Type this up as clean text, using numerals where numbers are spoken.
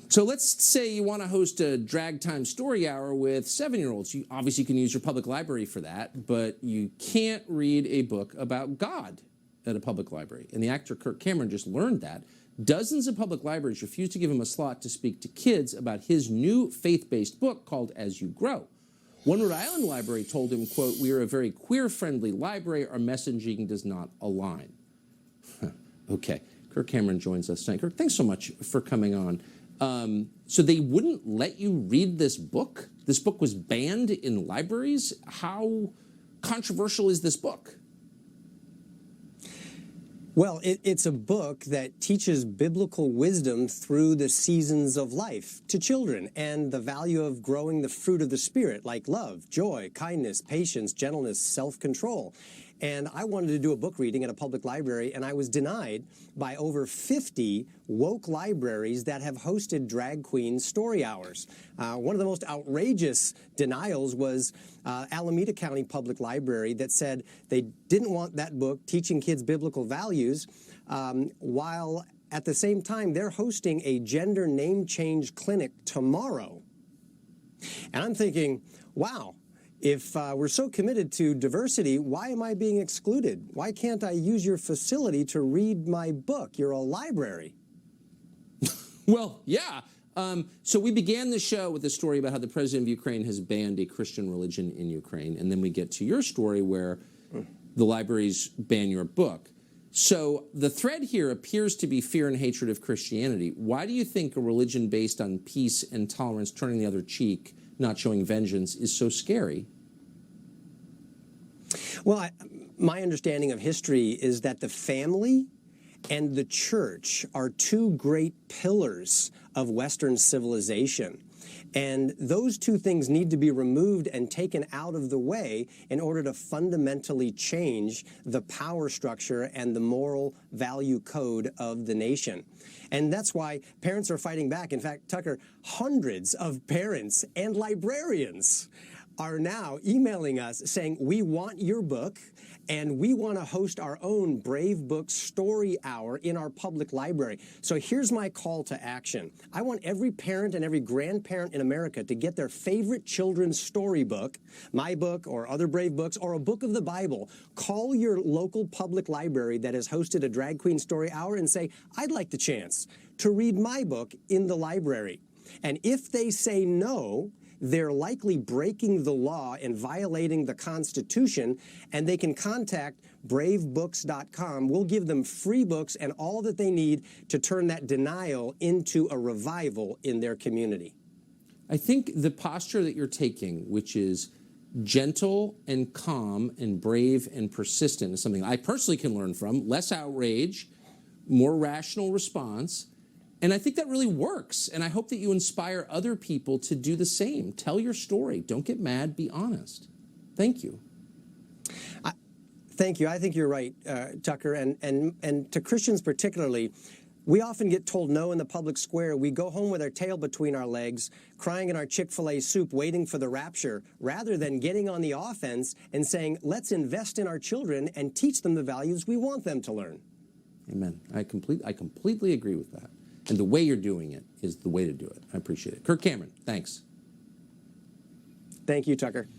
So let's say you want to host a drag time story hour with 7-year-olds. You obviously can use your public library for that, but you can't read a book about God at a public library. And the actor Kirk Cameron just learned that. Dozens of public libraries refuse to give him a slot to speak to kids about his new faith-based book called As You Grow. One Rhode Island library told him, quote, "We are a very queer-friendly library. Our messaging does not align." Okay, Kirk Cameron joins us tonight. Kirk, thanks so much for coming on. So they wouldn't let you read this book? This book was banned in libraries? How controversial is this book? Well, it's a book that teaches biblical wisdom through the seasons of life to children and the value of growing the fruit of the Spirit, like love, joy, kindness, patience, gentleness, self-control. And I wanted to do a book reading at a public library, and I was denied by over 50 woke libraries that have hosted drag queen story hours. One of the most outrageous denials was Alameda County Public Library that said they didn't want that book teaching kids biblical values, while at the same time they're hosting a gender name change clinic tomorrow. And I'm thinking, wow. If we're so committed to diversity, why am I being excluded? Why can't I use your facility to read my book? You're a library. Well, yeah. So we began the show with a story about how the president of Ukraine has banned a Christian religion in Ukraine. And then we get to your story where the libraries ban your book. So the thread here appears to be fear and hatred of Christianity. Why do you think a religion based on peace and tolerance, turning the other cheek, not showing vengeance, is so scary? Well, my understanding of history is that the family and the church are two great pillars of Western civilization. And those two things need to be removed and taken out of the way in order to fundamentally change the power structure and the moral value code of the nation. And that's why parents are fighting back. In fact, Tucker, hundreds of parents and librarians are now emailing us saying, we want your book and we want to host our own Brave Book Story Hour in our public library. So here's my call to action. I want every parent and every grandparent in America to get their favorite children's storybook, my book or other Brave books, or a book of the Bible. Call your local public library that has hosted a Drag Queen Story Hour and say, I'd like the chance to read my book in the library. And if they say no, they're likely breaking the law and violating the Constitution, and they can contact bravebooks.com. We'll give them free books and all that they need to turn that denial into a revival in their community. I think the posture that you're taking, which is gentle and calm and brave and persistent, is something I personally can learn from. Less outrage, more rational response. And I think that really works. And I hope that you inspire other people to do the same. Tell your story. Don't get mad. Be honest. Thank you. Thank you. I think you're right, Tucker. And to Christians particularly, we often get told no in the public square. We go home with our tail between our legs, crying in our Chick-fil-A soup, waiting for the rapture, rather than getting on the offense and saying, let's invest in our children and teach them the values we want them to learn. Amen. I completely agree with that. And the way you're doing it is the way to do it. I appreciate it. Kirk Cameron, thanks. Thank you, Tucker.